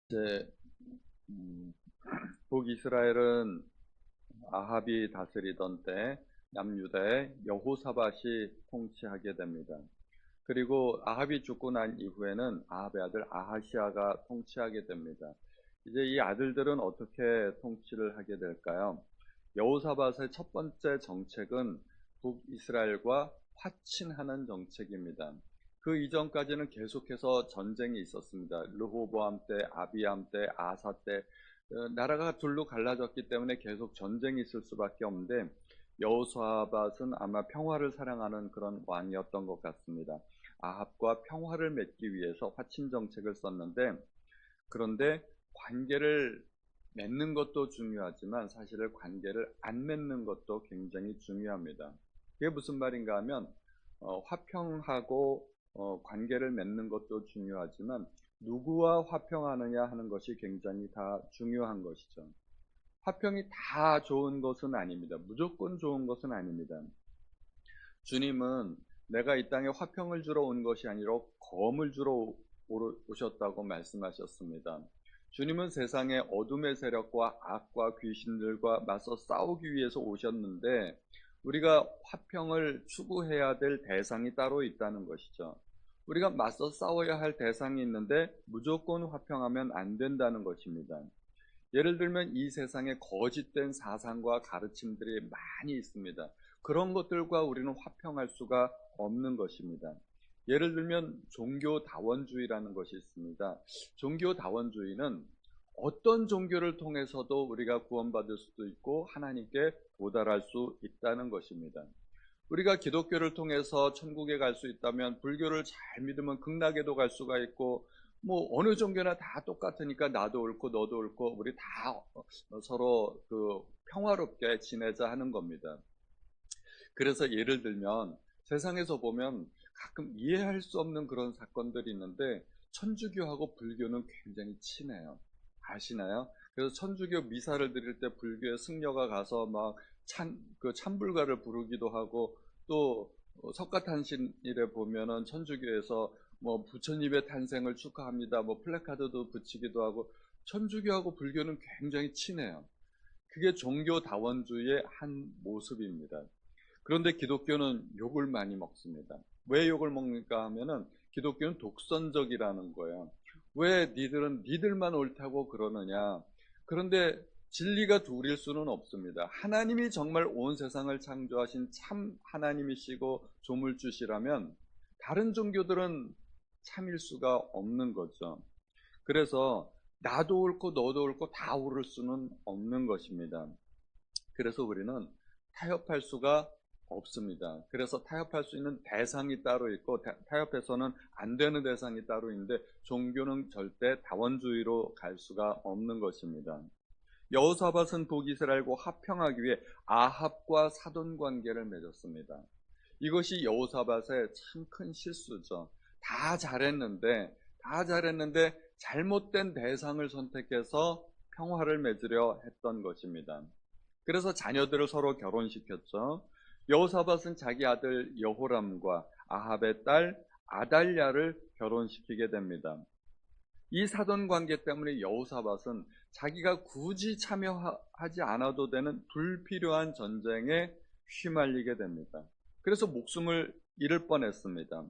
이제 음, 북이스라엘은 아합이 다스리던 때 남유다의 여호사밧이 통치하게 됩니다. 그리고 아합이 죽고 난 이후에는 아합의 아들 아하시아가 통치하게 됩니다. 이제 이 아들들은 어떻게 통치를 하게 될까요? 여호사밧의 첫 번째 정책은 북이스라엘과 화친하는 정책입니다. 그 이전까지는 계속해서 전쟁이 있었습니다. 르호보암 때, 아비암 때, 아사 때 나라가 둘로 갈라졌기 때문에 계속 전쟁이 있을 수밖에 없는데 여호사밧은 아마 평화를 사랑하는 그런 왕이었던 것 같습니다. 아합과 평화를 맺기 위해서 화친 정책을 썼는데, 그런데 관계를 맺는 것도 중요하지만 사실은 관계를 안 맺는 것도 굉장히 중요합니다. 그게 무슨 말인가 하면 화평하고 관계를 맺는 것도 중요하지만 누구와 화평하느냐 하는 것이 굉장히 다 중요한 것이죠. 화평이 다 좋은 것은 아닙니다. 무조건 좋은 것은 아닙니다. 주님은 내가 이 땅에 화평을 주러 온 것이 아니라 검을 주러 오셨다고 말씀하셨습니다. 주님은 세상의 어둠의 세력과 악과 귀신들과 맞서 싸우기 위해서 오셨는데 우리가 화평을 추구해야 될 대상이 따로 있다는 것이죠. 우리가 맞서 싸워야 할 대상이 있는데 무조건 화평하면 안 된다는 것입니다. 예를 들면 이 세상에 거짓된 사상과 가르침들이 많이 있습니다. 그런 것들과 우리는 화평할 수가 없는 것입니다. 예를 들면 종교다원주의라는 것이 있습니다. 종교다원주의는 어떤 종교를 통해서도 우리가 구원받을 수도 있고 하나님께 도달할 수 있다는 것입니다. 우리가 기독교를 통해서 천국에 갈 수 있다면 불교를 잘 믿으면 극락에도 갈 수가 있고, 뭐 어느 종교나 다 똑같으니까 나도 옳고 너도 옳고 우리 다 서로 그 평화롭게 지내자 하는 겁니다. 그래서 예를 들면 세상에서 보면 가끔 이해할 수 없는 그런 사건들이 있는데 천주교하고 불교는 굉장히 친해요. 아시나요? 그래서 천주교 미사를 드릴 때 불교의 승려가 가서 막 찬불가를 부르기도 하고, 또 석가탄신일에 보면은 천주교에서 뭐 부처님의 탄생을 축하합니다, 뭐 플래카드도 붙이기도 하고, 천주교하고 불교는 굉장히 친해요. 그게 종교다원주의의 한 모습입니다. 그런데 기독교는 욕을 많이 먹습니다. 왜 욕을 먹는가 하면은 기독교는 독선적이라는 거예요. 왜 니들은 니들만 옳다고 그러느냐. 그런데 진리가 둘일 수는 없습니다. 하나님이 정말 온 세상을 창조하신 참 하나님이시고 조물주시라면 다른 종교들은 참일 수가 없는 거죠. 그래서 나도 옳고 너도 옳고 다 옳을 수는 없는 것입니다. 그래서 우리는 타협할 수가 없습니다. 그래서 타협할 수 있는 대상이 따로 있고 타협해서는 안 되는 대상이 따로 있는데 종교는 절대 다원주의로 갈 수가 없는 것입니다. 여호사밧은 북이스라엘과 화평하기 위해 아합과 사돈 관계를 맺었습니다. 이것이 여호사밧의 참 큰 실수죠. 다 잘했는데 잘못된 대상을 선택해서 평화를 맺으려 했던 것입니다. 그래서 자녀들을 서로 결혼시켰죠. 여호사밧은 자기 아들 여호람과 아합의 딸 아달랴를 결혼시키게 됩니다. 이 사돈 관계 때문에 여호사밧은 자기가 굳이 참여하지 않아도 되는 불필요한 전쟁에 휘말리게 됩니다. 그래서 목숨을 잃을 뻔했습니다.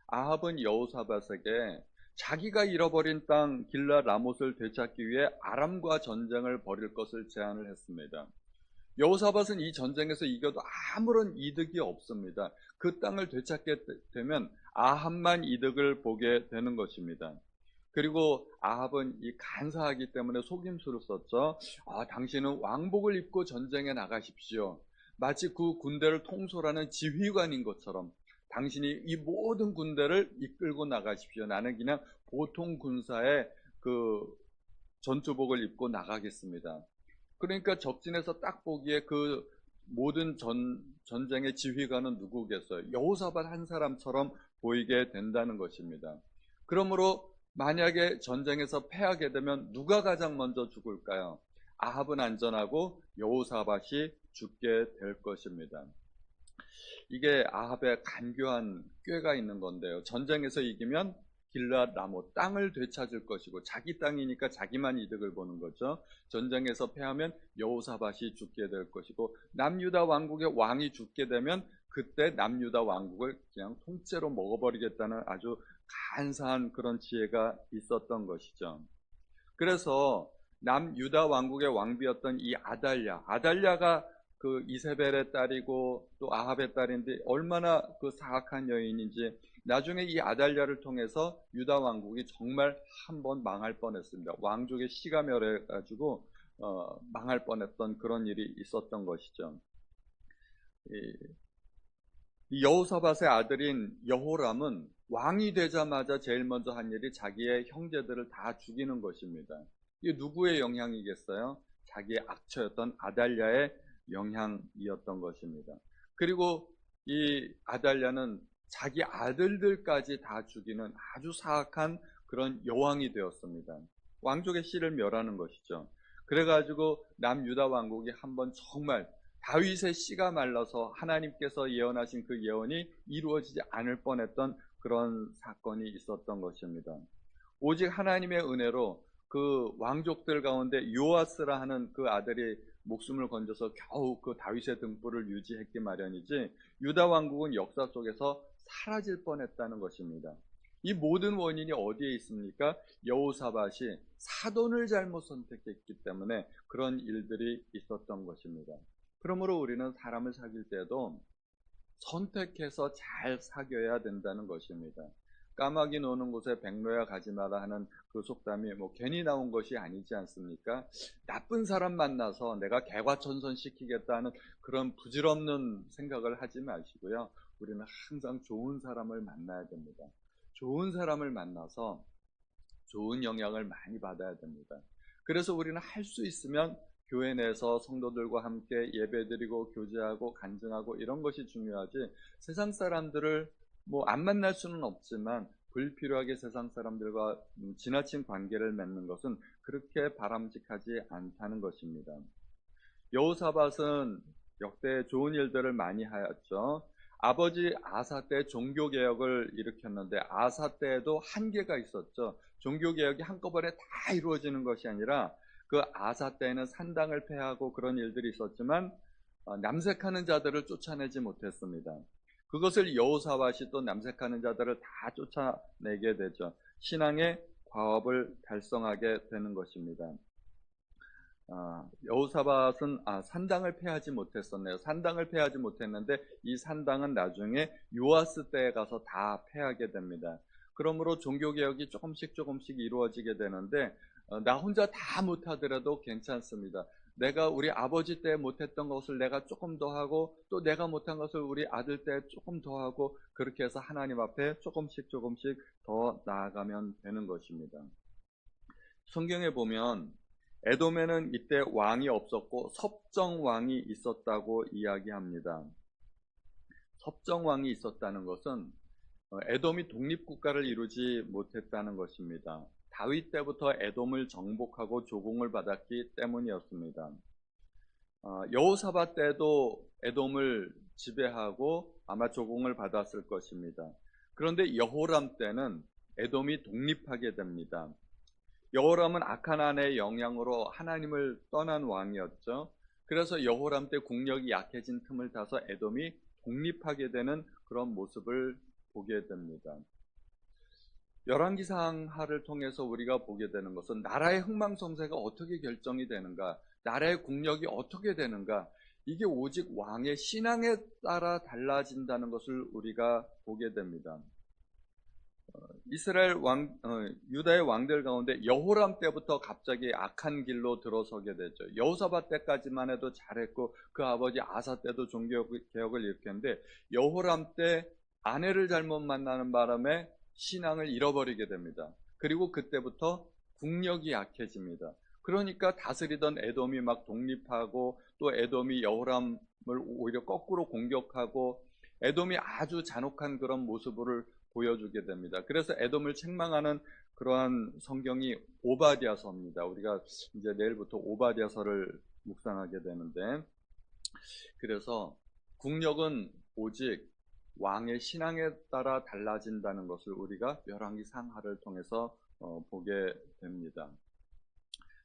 아합은 여호사밧에게 자기가 잃어버린 땅 길라 라못을 되찾기 위해 아람과 전쟁을 벌일 것을 제안을 했습니다. 여호사밧은 이 전쟁에서 이겨도 아무런 이득이 없습니다. 그 땅을 되찾게 되면 아합만 이득을 보게 되는 것입니다. 그리고 아합은 이 간사하기 때문에 속임수를 썼죠. 당신은 왕복을 입고 전쟁에 나가십시오. 마치 그 군대를 통솔하는 지휘관인 것처럼 당신이 이 모든 군대를 이끌고 나가십시오. 나는 그냥 보통 군사의 그 전투복을 입고 나가겠습니다. 그러니까 적진에서 딱 보기에 그 모든 전쟁의 지휘관은 누구겠어요? 여호사밧 한 사람처럼 보이게 된다는 것입니다. 그러므로 만약에 전쟁에서 패하게 되면 누가 가장 먼저 죽을까요? 아합은 안전하고 여호사밧이 죽게 될 것입니다. 이게 아합의 간교한 꾀가 있는 건데요. 전쟁에서 이기면 길앗 라못 땅을 되찾을 것이고, 자기 땅이니까 자기만 이득을 보는 거죠. 전쟁에서 패하면 여호사밧이 죽게 될 것이고, 남유다 왕국의 왕이 죽게 되면 그때 남유다 왕국을 그냥 통째로 먹어버리겠다는 아주 간사한 그런 지혜가 있었던 것이죠. 그래서 남유다 왕국의 왕비였던 이 아달랴가 그 이세벨의 딸이고 또 아합의 딸인데 얼마나 그 사악한 여인인지, 나중에 이 아달랴를 통해서 유다 왕국이 정말 한번 망할 뻔했습니다. 왕족의 씨가 멸해가지고 망할 뻔했던 그런 일이 있었던 것이죠. 이 여호사밧의 아들인 여호람은 왕이 되자마자 제일 먼저 한 일이 자기의 형제들을 다 죽이는 것입니다. 이게 누구의 영향이겠어요? 자기의 악처였던 아달랴의 영향이었던 것입니다. 그리고 이 아달랴는 자기 아들들까지 다 죽이는 아주 사악한 그런 여왕이 되었습니다. 왕족의 씨를 멸하는 것이죠. 그래가지고 남유다 왕국이 한번 정말 다윗의 씨가 말라서 하나님께서 예언하신 그 예언이 이루어지지 않을 뻔했던 그런 사건이 있었던 것입니다. 오직 하나님의 은혜로 그 왕족들 가운데 요아스라 하는 그 아들이 목숨을 건져서 겨우 그 다윗의 등불을 유지했기 마련이지, 유다 왕국은 역사 속에서 사라질 뻔했다는 것입니다. 이 모든 원인이 어디에 있습니까? 여호사밧이 사돈을 잘못 선택했기 때문에 그런 일들이 있었던 것입니다. 그러므로 우리는 사람을 사귈 때도 선택해서 잘 사귀어야 된다는 것입니다. 까마귀 노는 곳에 백로야 가지 마라 하는 그 속담이 괜히 나온 것이 아니지 않습니까? 나쁜 사람 만나서 내가 개과천선 시키겠다는 그런 부질없는 생각을 하지 마시고요. 우리는 항상 좋은 사람을 만나야 됩니다. 좋은 사람을 만나서 좋은 영향을 많이 받아야 됩니다. 그래서 우리는 할 수 있으면 교회 내에서 성도들과 함께 예배드리고 교제하고 간증하고 이런 것이 중요하지, 세상 사람들을 안 만날 수는 없지만 불필요하게 세상 사람들과 지나친 관계를 맺는 것은 그렇게 바람직하지 않다는 것입니다. 여호사밧은 역대 좋은 일들을 많이 하였죠. 아버지 아사 때 종교개혁을 일으켰는데 아사 때에도 한계가 있었죠. 종교개혁이 한꺼번에 다 이루어지는 것이 아니라 그 아사 때에는 산당을 폐하고 그런 일들이 있었지만 남색하는 자들을 쫓아내지 못했습니다. 그것을 여호사밧이 또 남색하는 자들을 다 쫓아내게 되죠. 신앙의 과업을 달성하게 되는 것입니다. 여호사밧은 산당을 폐하지 못했었네요. 산당을 폐하지 못했는데 이 산당은 나중에 요아스 때에 가서 다 폐하게 됩니다. 그러므로 종교개혁이 조금씩 이루어지게 되는데 나 혼자 다 못하더라도 괜찮습니다. 내가 우리 아버지 때 못했던 것을 내가 조금 더 하고, 또 내가 못한 것을 우리 아들 때 조금 더 하고, 그렇게 해서 하나님 앞에 조금씩 더 나아가면 되는 것입니다. 성경에 보면 에돔에는 이때 왕이 없었고 섭정왕이 있었다고 이야기합니다. 섭정왕이 있었다는 것은 에돔이 독립국가를 이루지 못했다는 것입니다. 다윗 때부터 에돔을 정복하고 조공을 받았기 때문이었습니다. 여호사밧 때도 에돔을 지배하고 아마 조공을 받았을 것입니다. 그런데 여호람 때는 에돔이 독립하게 됩니다. 여호람은 악한 아내의 영향으로 하나님을 떠난 왕이었죠. 그래서 여호람 때 국력이 약해진 틈을 타서 에돔이 독립하게 되는 그런 모습을 보게 됩니다. 열왕기상하를 통해서 우리가 보게 되는 것은 나라의 흥망성쇠가 어떻게 결정이 되는가, 나라의 국력이 어떻게 되는가, 이게 오직 왕의 신앙에 따라 달라진다는 것을 우리가 보게 됩니다. 이스라엘 유다의 왕들 가운데 여호람 때부터 갑자기 악한 길로 들어서게 되죠. 여호사밧 때까지만 해도 잘했고 그 아버지 아사 때도 종교개혁을 일으켰는데 여호람 때 아내를 잘못 만나는 바람에 신앙을 잃어버리게 됩니다. 그리고 그때부터 국력이 약해집니다. 그러니까 다스리던 에돔이 막 독립하고, 또 에돔이 여호람을 오히려 거꾸로 공격하고, 에돔이 아주 잔혹한 그런 모습을 보여주게 됩니다. 그래서 에돔을 책망하는 그러한 성경이 오바댜서입니다. 우리가 이제 내일부터 오바댜서를 묵상하게 되는데, 그래서 국력은 오직 왕의 신앙에 따라 달라진다는 것을 우리가 열왕기 상하를 통해서 보게 됩니다.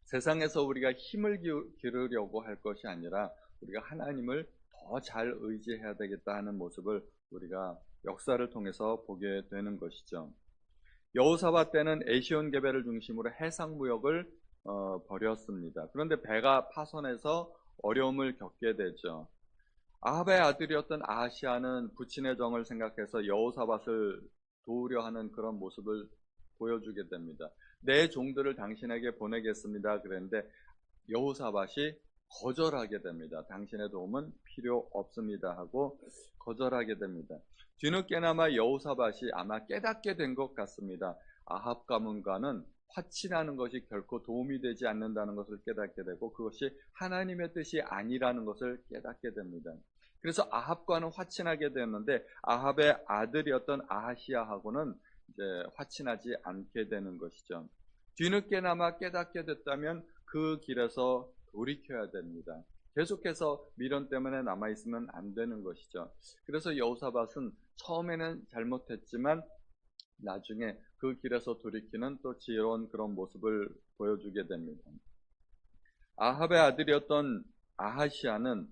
세상에서 우리가 힘을 기르려고 할 것이 아니라 우리가 하나님을 더 잘 의지해야 되겠다 하는 모습을 우리가 역사를 통해서 보게 되는 것이죠. 여호사밧 때는 에시온 개발을 중심으로 해상 무역을 벌였습니다. 그런데 배가 파손해서 어려움을 겪게 되죠. 아합의 아들이었던 아하시아는 부친의 정을 생각해서 여호사밧을 도우려 하는 그런 모습을 보여주게 됩니다. 내 종들을 당신에게 보내겠습니다. 그랬는데 여호사밧이 거절하게 됩니다. 당신의 도움은 필요 없습니다 하고 거절하게 됩니다. 뒤늦게나마 여호사밧이 아마 깨닫게 된 것 같습니다. 아합 가문과는 화친하는 것이 결코 도움이 되지 않는다는 것을 깨닫게 되고 그것이 하나님의 뜻이 아니라는 것을 깨닫게 됩니다. 그래서 아합과는 화친하게 되었는데 아합의 아들이었던 아하시아하고는 이제 화친하지 않게 되는 것이죠. 뒤늦게나마 깨닫게 됐다면 그 길에서 돌이켜야 됩니다. 계속해서 미련 때문에 남아있으면 안 되는 것이죠. 그래서 여호사밧은 처음에는 잘못했지만 나중에 그 길에서 돌이키는 또 지혜로운 그런 모습을 보여주게 됩니다. 아합의 아들이었던 아하시아는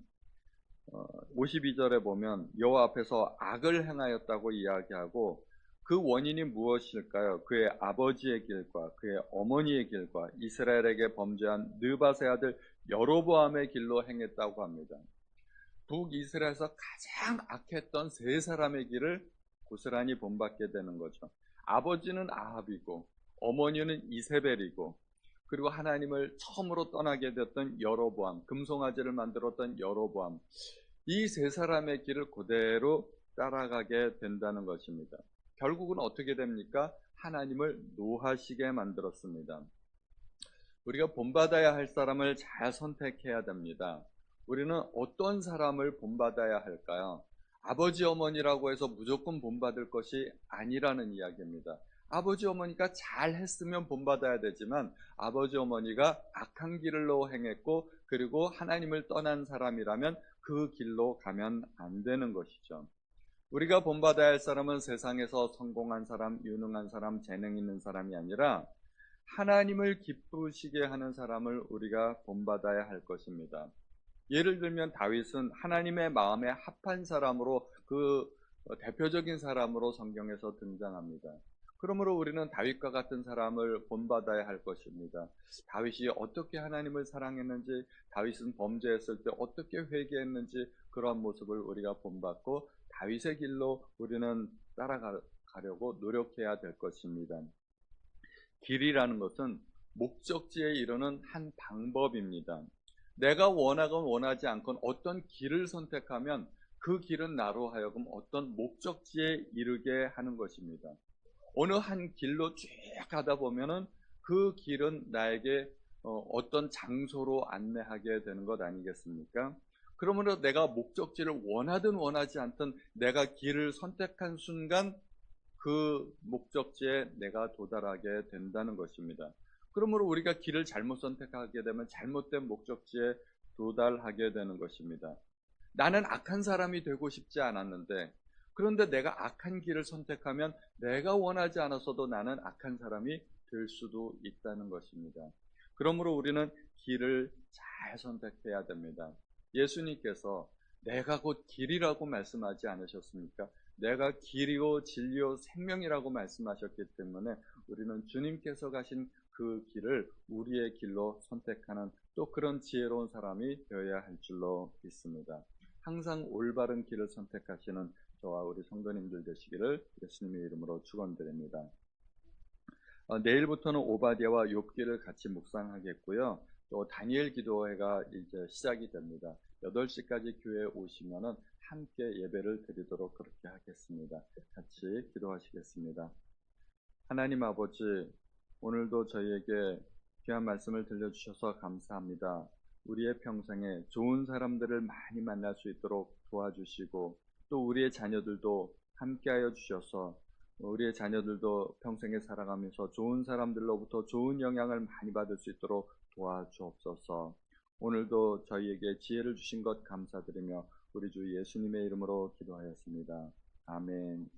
52절에 보면 여호와 앞에서 악을 행하였다고 이야기하고 그 원인이 무엇일까요? 그의 아버지의 길과 그의 어머니의 길과 이스라엘에게 범죄한 느밧의 아들 여로보암의 길로 행했다고 합니다. 북이스라엘에서 가장 악했던 세 사람의 길을 고스란히 본받게 되는 거죠. 아버지는 아합이고 어머니는 이세벨이고 그리고 하나님을 처음으로 떠나게 됐던 여로보암, 금송아지를 만들었던 여로보암, 이 세 사람의 길을 그대로 따라가게 된다는 것입니다. 결국은 어떻게 됩니까? 하나님을 노하시게 만들었습니다. 우리가 본받아야 할 사람을 잘 선택해야 됩니다. 우리는 어떤 사람을 본받아야 할까요? 아버지 어머니라고 해서 무조건 본받을 것이 아니라는 이야기입니다. 아버지 어머니가 잘했으면 본받아야 되지만 아버지 어머니가 악한 길로 행했고 그리고 하나님을 떠난 사람이라면 그 길로 가면 안 되는 것이죠. 우리가 본받아야 할 사람은 세상에서 성공한 사람, 유능한 사람, 재능 있는 사람이 아니라 하나님을 기쁘시게 하는 사람을 우리가 본받아야 할 것입니다. 예를 들면 다윗은 하나님의 마음에 합한 사람으로 그 대표적인 사람으로 성경에서 등장합니다. 그러므로 우리는 다윗과 같은 사람을 본받아야 할 것입니다. 다윗이 어떻게 하나님을 사랑했는지, 다윗은 범죄했을 때 어떻게 회개했는지 그런 모습을 우리가 본받고 다윗의 길로 우리는 따라가려고 노력해야 될 것입니다. 길이라는 것은 목적지에 이르는 한 방법입니다. 내가 원하건 원하지 않건 어떤 길을 선택하면 그 길은 나로 하여금 어떤 목적지에 이르게 하는 것입니다. 어느 한 길로 쭉 가다 보면은 그 길은 나에게 어떤 장소로 안내하게 되는 것 아니겠습니까? 그러므로 내가 목적지를 원하든 원하지 않든 내가 길을 선택한 순간 그 목적지에 내가 도달하게 된다는 것입니다. 그러므로 우리가 길을 잘못 선택하게 되면 잘못된 목적지에 도달하게 되는 것입니다. 나는 악한 사람이 되고 싶지 않았는데 그런데 내가 악한 길을 선택하면 내가 원하지 않았어도 나는 악한 사람이 될 수도 있다는 것입니다. 그러므로 우리는 길을 잘 선택해야 됩니다. 예수님께서 내가 곧 길이라고 말씀하지 않으셨습니까? 내가 길이요 진리요 생명이라고 말씀하셨기 때문에 우리는 주님께서 가신 그 길을 우리의 길로 선택하는 또 그런 지혜로운 사람이 되어야 할 줄로 믿습니다. 항상 올바른 길을 선택하시는 저와 우리 성도님들 되시기를 예수님의 이름으로 축원드립니다. 내일부터는 오바댜와 욥기를 같이 묵상하겠고요. 또 다니엘 기도회가 이제 시작이 됩니다. 8시까지 교회에 오시면은 함께 예배를 드리도록 그렇게 하겠습니다. 같이 기도하시겠습니다. 하나님 아버지, 오늘도 저희에게 귀한 말씀을 들려주셔서 감사합니다. 우리의 평생에 좋은 사람들을 많이 만날 수 있도록 도와주시고 또 우리의 자녀들도 함께하여 주셔서 우리의 자녀들도 평생에 살아가면서 좋은 사람들로부터 좋은 영향을 많이 받을 수 있도록 도와주옵소서. 오늘도 저희에게 지혜를 주신 것 감사드리며 우리 주 예수님의 이름으로 기도하였습니다. 아멘.